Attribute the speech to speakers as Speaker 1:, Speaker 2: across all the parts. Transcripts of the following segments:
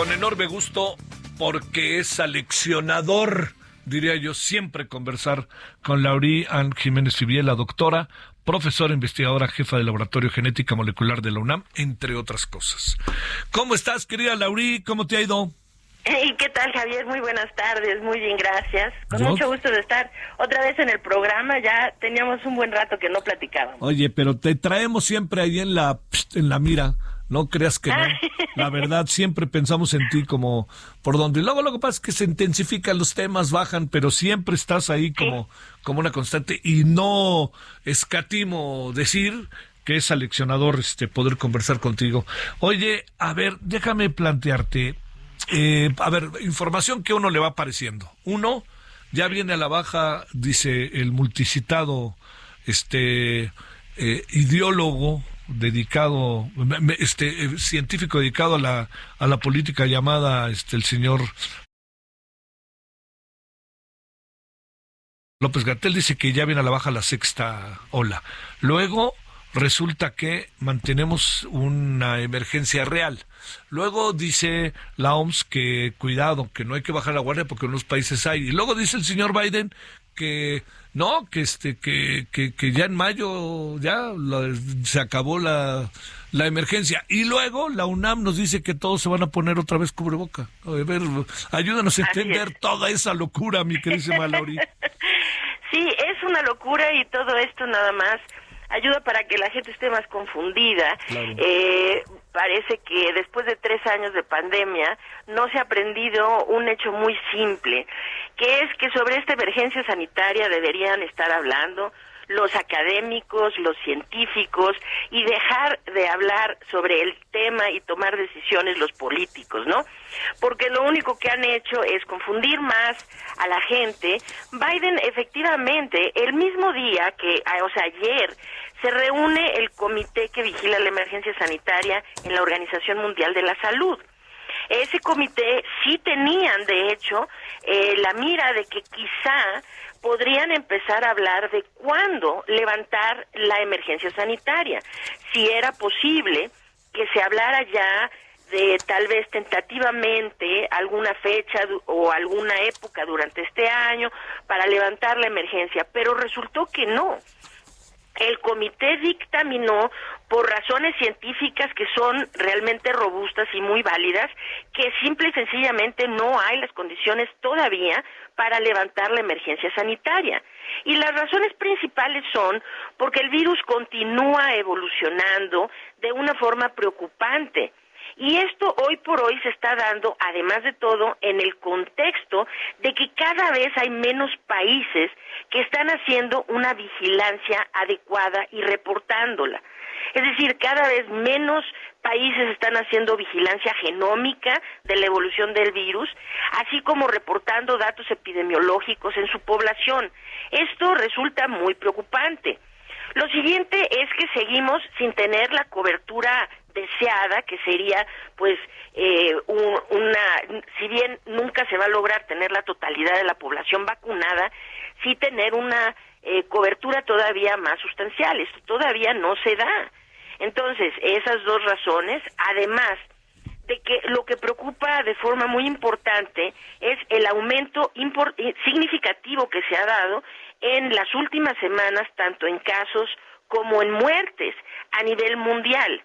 Speaker 1: Con enorme gusto, porque es seleccionador, diría yo, siempre conversar con Laurí Ann Jiménez Fibiel, la doctora, profesora, investigadora, jefa del Laboratorio Genética Molecular de la UNAM, entre otras cosas. ¿Cómo estás, querida Laurí? ¿Cómo te ha ido?
Speaker 2: Hey, ¿qué tal, Javier? Muy buenas tardes, muy bien, gracias. Con mucho gusto de estar otra vez en el programa, ya teníamos un buen rato que no platicábamos.
Speaker 1: Oye, pero te traemos siempre ahí en la mira. No creas que no. La verdad, siempre pensamos en ti como por donde. Y luego lo que pasa es que se intensifican los temas, bajan, pero siempre estás ahí como una constante. Y no escatimo decir que es seleccionador poder conversar contigo. Oye, a ver, déjame plantearte. Información que a uno le va apareciendo. Uno, ya viene a la baja, dice el multicitado ideólogo dedicado, científico dedicado a la política llamada el señor López-Gatell, dice que ya viene a la baja la sexta ola. Luego resulta que mantenemos una emergencia real. Luego dice la OMS que cuidado, que no hay que bajar la guardia porque en los países hay. Y luego dice el señor Biden que no, que ya en mayo se acabó la emergencia. Y luego la UNAM nos dice que todos se van a poner otra vez cubreboca. A ver, ayúdanos a entender toda esa locura, mi queridísima Laurí.
Speaker 2: Sí, es una locura y todo esto nada más ayuda para que la gente esté más confundida. Claro. Parece que después de 3 años de pandemia no se ha aprendido un hecho muy simple, que es que sobre esta emergencia sanitaria deberían estar hablando los académicos, los científicos, y dejar de hablar sobre el tema y tomar decisiones los políticos, ¿no? Porque lo único que han hecho es confundir más a la gente. Biden, efectivamente, el mismo día ayer, se reúne el comité que vigila la emergencia sanitaria en la Organización Mundial de la Salud. Ese comité sí tenían, de hecho, la mira de que quizá podrían empezar a hablar de cuándo levantar la emergencia sanitaria. Si era posible que se hablara ya de tal vez tentativamente alguna fecha o alguna época durante este año para levantar la emergencia, pero resultó que no. El comité dictaminó, por razones científicas que son realmente robustas y muy válidas, que simple y sencillamente no hay las condiciones todavía para levantar la emergencia sanitaria. Y las razones principales son porque el virus continúa evolucionando de una forma preocupante. Y esto hoy por hoy se está dando, además de todo, en el contexto de que cada vez hay menos países que están haciendo una vigilancia adecuada y reportándola. Es decir, cada vez menos países están haciendo vigilancia genómica de la evolución del virus, así como reportando datos epidemiológicos en su población. Esto resulta muy preocupante. Lo siguiente es que seguimos sin tener la cobertura deseada, que sería si bien nunca se va a lograr tener la totalidad de la población vacunada, sí tener una cobertura todavía más sustancial. Esto todavía no se da. Entonces, esas dos razones, además de que lo que preocupa de forma muy importante es el aumento significativo que se ha dado en las últimas semanas, tanto en casos como en muertes a nivel mundial.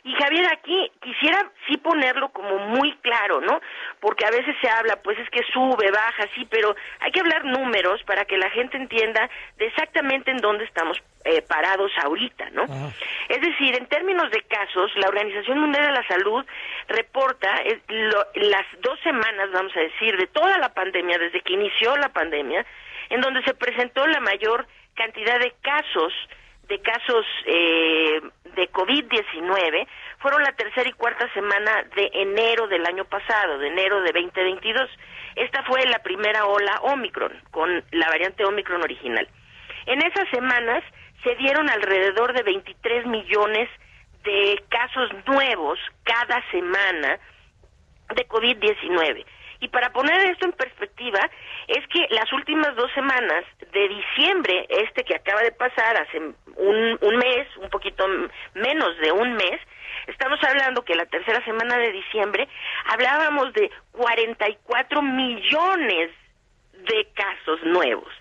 Speaker 2: Y Javier, aquí quisiera sí ponerlo como muy claro, ¿no? Porque a veces se habla, pues es que sube, baja, sí, pero hay que hablar números para que la gente entienda de exactamente en dónde estamos parados ahorita, ¿no? Es decir, en términos de casos, la Organización Mundial de la Salud reporta las 2 semanas, vamos a decir, de toda la pandemia, desde que inició la pandemia, en donde se presentó la mayor cantidad de casos de COVID-19, fueron la 3ª y 4ª semana de enero del año pasado, de enero de 2022. Esta fue la primera ola Omicron, con la variante Omicron original. En esas semanas se dieron alrededor de 23 millones de casos nuevos cada semana de COVID-19. Y para poner esto en perspectiva, es que las últimas 2 semanas de diciembre, que acaba de pasar hace un mes, un poquito menos de un mes, estamos hablando que la tercera semana de diciembre hablábamos de 44 millones de casos nuevos.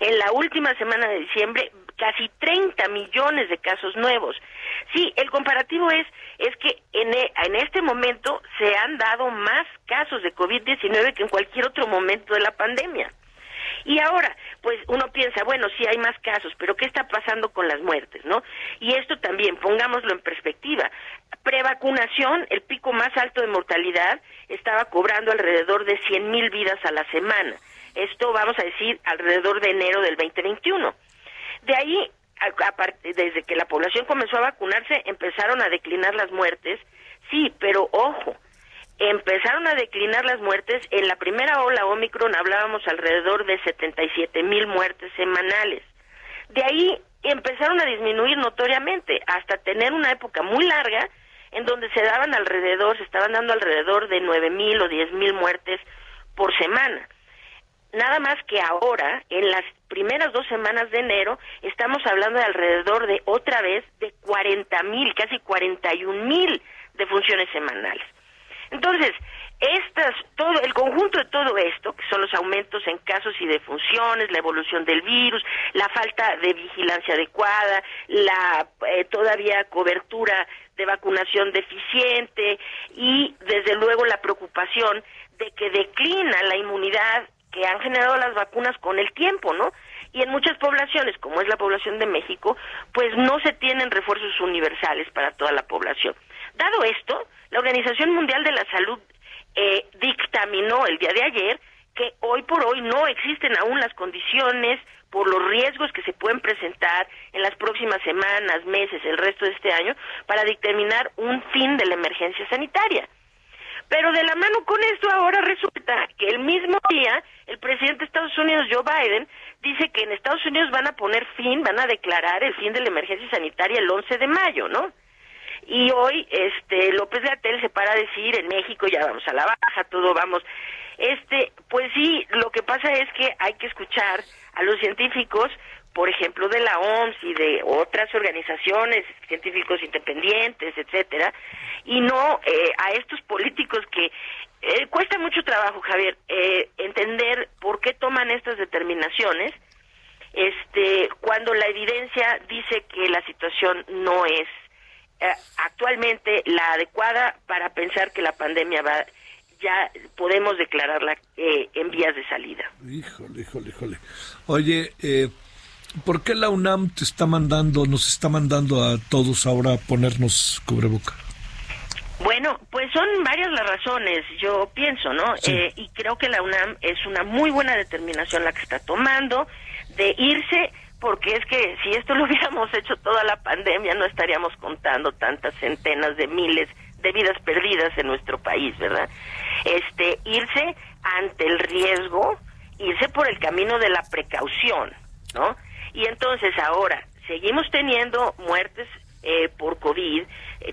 Speaker 2: En la última semana de diciembre, casi 30 millones de casos nuevos. Sí, el comparativo es que en este momento se han dado más casos de COVID-19 que en cualquier otro momento de la pandemia. Y ahora, pues uno piensa, bueno, sí hay más casos, pero ¿qué está pasando con las muertes, no? Y esto también, pongámoslo en perspectiva. Prevacunación, el pico más alto de mortalidad, estaba cobrando alrededor de 100,000 vidas a la semana. Esto, vamos a decir, alrededor de enero del 2021. De ahí, desde que la población comenzó a vacunarse, empezaron a declinar las muertes. Sí, pero ojo, empezaron a declinar las muertes. En la primera ola Omicron hablábamos alrededor de 77,000 muertes semanales. De ahí empezaron a disminuir notoriamente, hasta tener una época muy larga en donde se estaban dando alrededor de 9,000 o 10,000 muertes por semana. Nada más que ahora, en las primeras 2 semanas de enero, estamos hablando de alrededor de, otra vez, de 40,000, casi 41,000 defunciones semanales. Entonces, todo el conjunto de todo esto, que son los aumentos en casos y defunciones, la evolución del virus, la falta de vigilancia adecuada, la todavía cobertura de vacunación deficiente y, desde luego, la preocupación de que declina la inmunidad que han generado las vacunas con el tiempo, ¿no? Y en muchas poblaciones, como es la población de México, pues no se tienen refuerzos universales para toda la población. Dado esto, la Organización Mundial de la Salud dictaminó el día de ayer que hoy por hoy no existen aún las condiciones por los riesgos que se pueden presentar en las próximas semanas, meses, el resto de este año, para dictaminar un fin de la emergencia sanitaria. Pero de la mano con esto ahora resulta que el mismo día el presidente de Estados Unidos, Joe Biden, dice que en Estados Unidos van a declarar el fin de la emergencia sanitaria el 11 de mayo, ¿no? Y hoy López-Gatell se para a decir, en México ya vamos a la baja, todo vamos. Pues sí, lo que pasa es que hay que escuchar a los científicos, por ejemplo, de la OMS y de otras organizaciones, científicos independientes, etcétera, y no a estos políticos que cuesta mucho trabajo, Javier, entender por qué toman estas determinaciones, cuando la evidencia dice que la situación no es actualmente la adecuada para pensar que la pandemia ya podemos declararla en vías de salida.
Speaker 1: Híjole. Oye, ¿por qué la UNAM nos está mandando a todos ahora a ponernos cubreboca?
Speaker 2: Bueno, pues son varias las razones, yo pienso, ¿no? Sí. Y creo que la UNAM es una muy buena determinación la que está tomando de irse, porque es que si esto lo hubiéramos hecho toda la pandemia no estaríamos contando tantas centenas de miles de vidas perdidas en nuestro país, ¿verdad? Irse ante el riesgo, irse por el camino de la precaución, ¿no? Y entonces ahora seguimos teniendo muertes por COVID,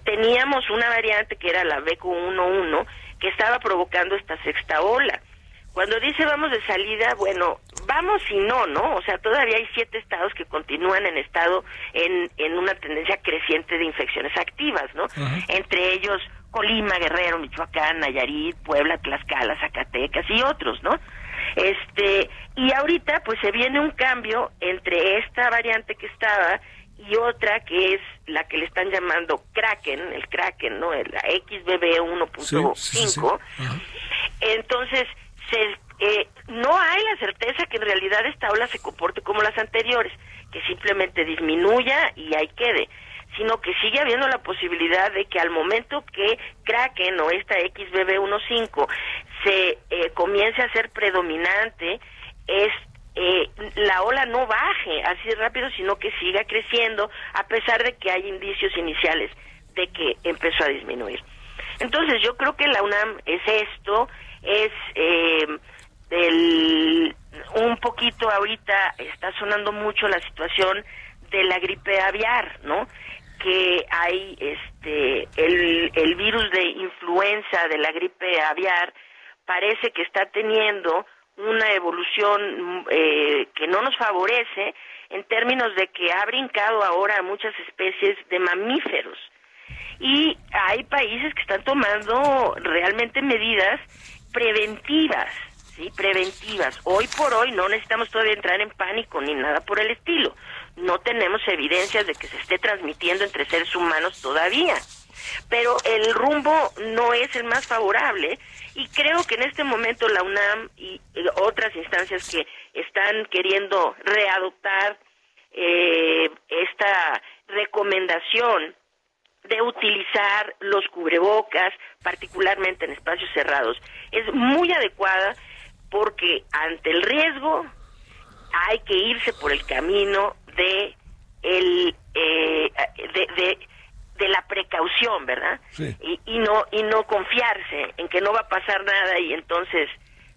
Speaker 2: teníamos una variante que era la BQ11 que estaba provocando esta sexta ola. Cuando dice vamos de salida, bueno, vamos y no, o sea, todavía hay 7 estados que continúan en una tendencia creciente de infecciones activas, ¿no? Uh-huh. Entre ellos Colima, Guerrero, Michoacán, Nayarit, Puebla, Tlaxcala, Zacatecas y otros, ¿no? Y ahorita pues se viene un cambio entre esta variante que estaba y otra que es la que le están llamando el Kraken, ¿no? La XBB1.5. Sí. Uh-huh. Entonces, no hay la certeza que en realidad esta ola se comporte como las anteriores, que simplemente disminuya y ahí quede, sino que sigue habiendo la posibilidad de que al momento que Kraken o esta XBB1.5 se comience a ser predominante, la ola no baje así rápido, sino que siga creciendo, a pesar de que hay indicios iniciales de que empezó a disminuir. Entonces yo creo que la UNAM es esto, un poquito ahorita está sonando mucho la situación de la gripe aviar, ¿no? Que hay el virus de influenza de la gripe aviar, parece que está teniendo una evolución que no nos favorece en términos de que ha brincado ahora a muchas especies de mamíferos. Y hay países que están tomando realmente medidas preventivas, ¿sí? Preventivas. Hoy por hoy no necesitamos todavía entrar en pánico ni nada por el estilo. No tenemos evidencias de que se esté transmitiendo entre seres humanos todavía. Pero el rumbo no es el más favorable y creo que en este momento la UNAM y otras instancias que están queriendo readoptar esta recomendación de utilizar los cubrebocas, particularmente en espacios cerrados, es muy adecuada porque ante el riesgo hay que irse por el camino de la precaución, ¿verdad?
Speaker 1: Sí.
Speaker 2: Y no confiarse en que no va a pasar nada y entonces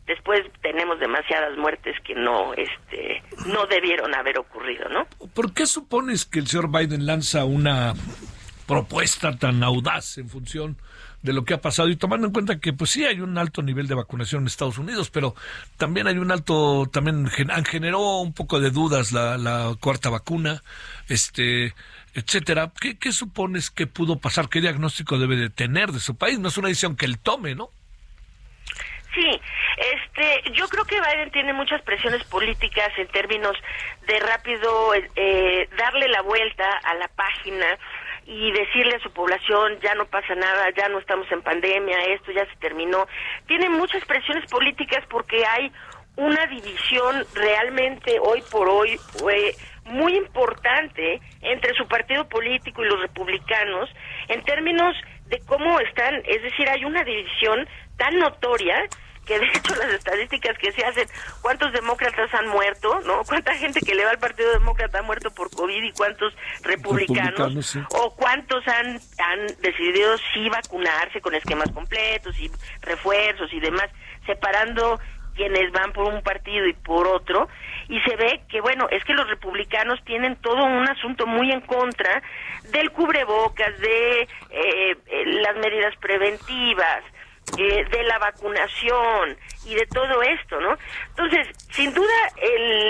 Speaker 2: después tenemos demasiadas muertes que no debieron haber ocurrido, ¿no?
Speaker 1: ¿Por qué supones que el señor Biden lanza una propuesta tan audaz en función de lo que ha pasado y tomando en cuenta que pues sí hay un alto nivel de vacunación en Estados Unidos, pero también hay un alto, también generó un poco de dudas la cuarta vacuna, etcétera? ¿Qué supones que pudo pasar? ¿Qué diagnóstico debe de tener de su país? No es una decisión que él tome, ¿no?
Speaker 2: Sí, yo creo que Biden tiene muchas presiones políticas en términos de rápido darle la vuelta a la página y decirle a su población, ya no pasa nada, ya no estamos en pandemia, esto ya se terminó. Tiene muchas presiones políticas porque hay una división realmente hoy por hoy muy importante entre su partido político y los republicanos en términos de cómo están, es decir, hay una división tan notoria que de hecho las estadísticas que se hacen, cuántos demócratas han muerto, ¿no? Cuánta gente que le va al Partido Demócrata ha muerto por COVID y cuántos republicanos
Speaker 1: sí.
Speaker 2: O cuántos han decidido sí vacunarse con esquemas completos y refuerzos y demás, separando quienes van por un partido y por otro, y se ve que, bueno, es que los republicanos tienen todo un asunto muy en contra del cubrebocas, de las medidas preventivas, de la vacunación y de todo esto, ¿no? Entonces, sin duda,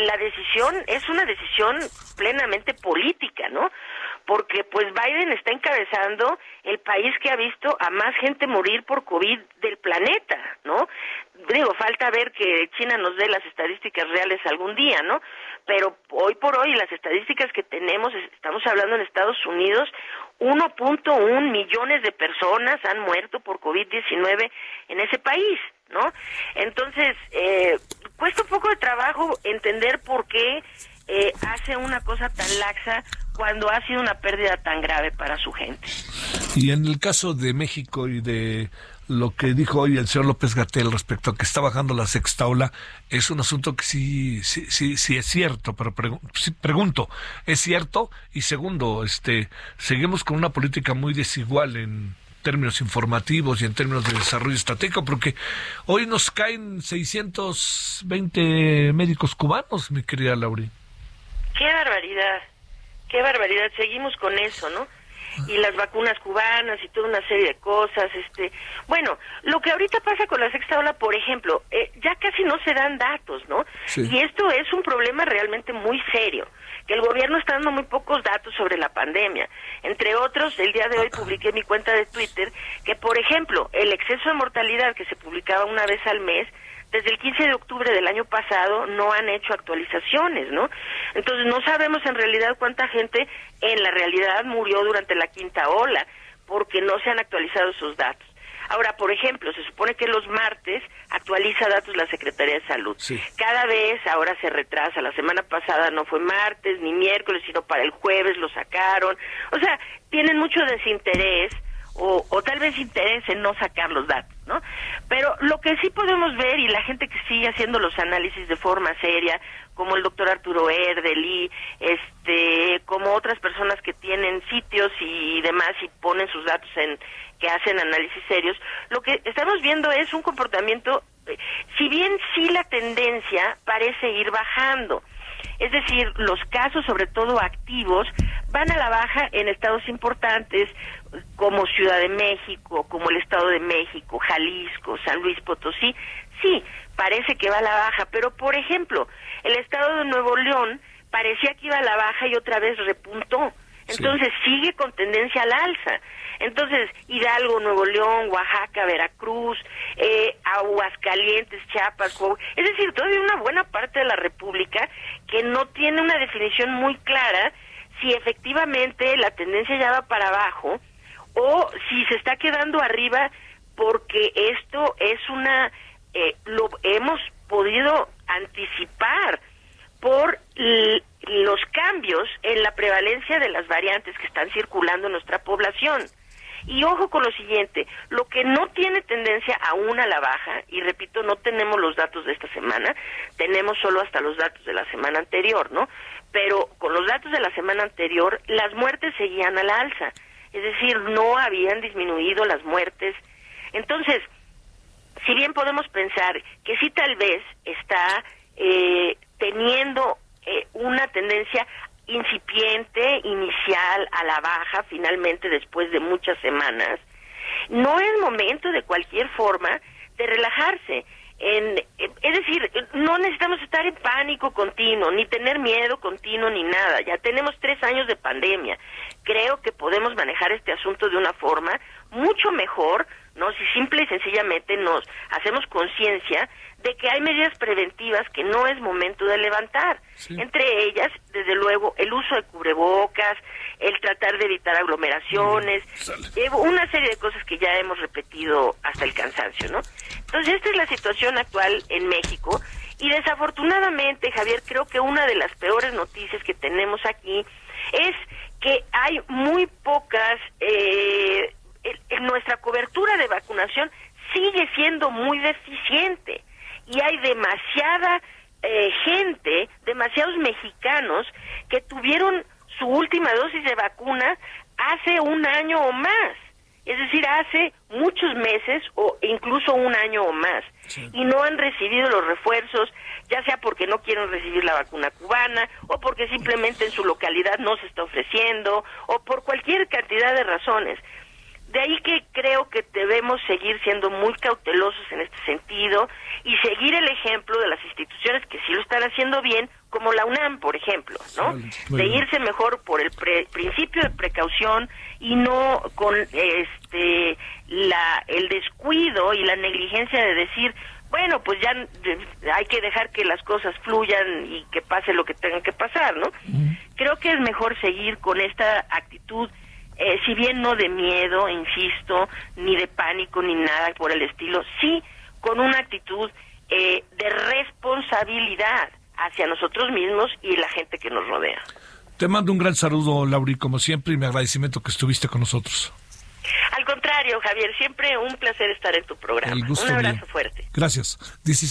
Speaker 2: la decisión es una decisión plenamente política, ¿no? Porque pues Biden está encabezando el país que ha visto a más gente morir por COVID del planeta, ¿no? Digo, falta ver que China nos dé las estadísticas reales algún día, ¿no? Pero hoy por hoy las estadísticas que tenemos, estamos hablando en Estados Unidos, 1.1 millones de personas han muerto por COVID-19 en ese país, ¿no? Entonces, cuesta un poco de trabajo entender por qué hace una cosa tan laxa cuando ha sido una pérdida tan grave para su gente.
Speaker 1: Y en el caso de México y de lo que dijo hoy el señor López-Gatell respecto a que está bajando la sexta ola, es un asunto que sí es cierto, pero pregunto, ¿es cierto? Y segundo, seguimos con una política muy desigual en términos informativos y en términos de desarrollo estratégico, porque hoy nos caen 620 médicos cubanos, mi querida Lauri.
Speaker 2: Qué barbaridad, seguimos con eso, ¿no? Y las vacunas cubanas y toda una serie de cosas, bueno, lo que ahorita pasa con la sexta ola, por ejemplo, ya casi no se dan datos, ¿no? Sí. Y esto es un problema realmente muy serio, que el gobierno está dando muy pocos datos sobre la pandemia. Entre otros, el día de hoy publiqué en mi cuenta de Twitter que, por ejemplo, el exceso de mortalidad que se publicaba una vez al mes, desde el 15 de octubre del año pasado no han hecho actualizaciones, ¿no? Entonces no sabemos en realidad cuánta gente en la realidad murió durante la quinta ola, porque no se han actualizado esos datos. Ahora, por ejemplo, se supone que los martes actualiza datos la Secretaría de Salud. Sí. Cada vez ahora se retrasa. La semana pasada no fue martes ni miércoles, sino para el jueves lo sacaron. O sea, tienen mucho desinterés o tal vez interés en no sacar los datos, ¿no? Pero lo que sí podemos ver, y la gente que sigue haciendo los análisis de forma seria, como el doctor Arturo Erdely, como otras personas que tienen sitios y demás y ponen sus datos que hacen análisis serios, lo que estamos viendo es un comportamiento, si bien sí la tendencia parece ir bajando, es decir, los casos, sobre todo activos, van a la baja en estados importantes, como Ciudad de México, como el Estado de México, Jalisco, San Luis Potosí, sí, parece que va a la baja, pero por ejemplo, el Estado de Nuevo León parecía que iba a la baja y otra vez repuntó. Entonces sigue con tendencia al alza. Entonces, Hidalgo, Nuevo León, Oaxaca, Veracruz, Aguascalientes, Chiapas, es decir, todavía una buena parte de la República que no tiene una definición muy clara si efectivamente la tendencia ya va para abajo o si se está quedando arriba, porque esto es lo hemos podido anticipar por los cambios en la prevalencia de las variantes que están circulando en nuestra población. Y ojo con lo siguiente, lo que no tiene tendencia aún a la baja, y repito, no tenemos los datos de esta semana, tenemos solo hasta los datos de la semana anterior, ¿no? Pero con los datos de la semana anterior, las muertes seguían a la alza, es decir, no habían disminuido las muertes. Entonces, si bien podemos pensar que sí tal vez está teniendo una tendencia incipiente, inicial, a la baja, finalmente después de muchas semanas, no es momento de cualquier forma de relajarse. Es decir, no necesitamos estar en pánico continuo, ni tener miedo continuo, ni nada. Ya tenemos 3 años de pandemia. Creo que podemos manejar este asunto de una forma mucho mejor, ¿no? Si simple y sencillamente nos hacemos conciencia de que hay medidas preventivas que no es momento de levantar. Sí. Entre ellas, desde luego, el uso de cubrebocas, el tratar de evitar aglomeraciones, una serie de cosas que ya hemos repetido hasta el cansancio, ¿no? Entonces, esta es la situación actual en México, y desafortunadamente, Javier, creo que una de las peores noticias que tenemos aquí es que hay muy pocas, nuestra cobertura de vacunación sigue siendo muy deficiente, y hay demasiada gente, demasiados mexicanos que tuvieron su última dosis de vacuna hace 1 año o más, es decir, hace muchos meses o incluso 1 año o más, sí, y no han recibido los refuerzos, ya sea porque no quieren recibir la vacuna cubana, o porque simplemente en su localidad no se está ofreciendo, o por cualquier cantidad de razones. De ahí que creo que debemos seguir siendo muy cautelosos en este sentido y seguir el ejemplo de las instituciones que sí lo están haciendo bien, como la UNAM, por ejemplo, ¿no? De irse mejor por el principio de precaución y no con el descuido y la negligencia de decir, bueno, pues ya hay que dejar que las cosas fluyan y que pase lo que tenga que pasar, ¿no? Creo que es mejor seguir con esta actitud, si bien no de miedo, insisto, ni de pánico, ni nada por el estilo, sí con una actitud de responsabilidad hacia nosotros mismos y la gente que nos rodea.
Speaker 1: Te mando un gran saludo, Lauri, como siempre, y mi agradecimiento que estuviste con nosotros.
Speaker 2: Al contrario, Javier, siempre un placer estar en tu programa. Un abrazo fuerte.
Speaker 1: Gracias. 17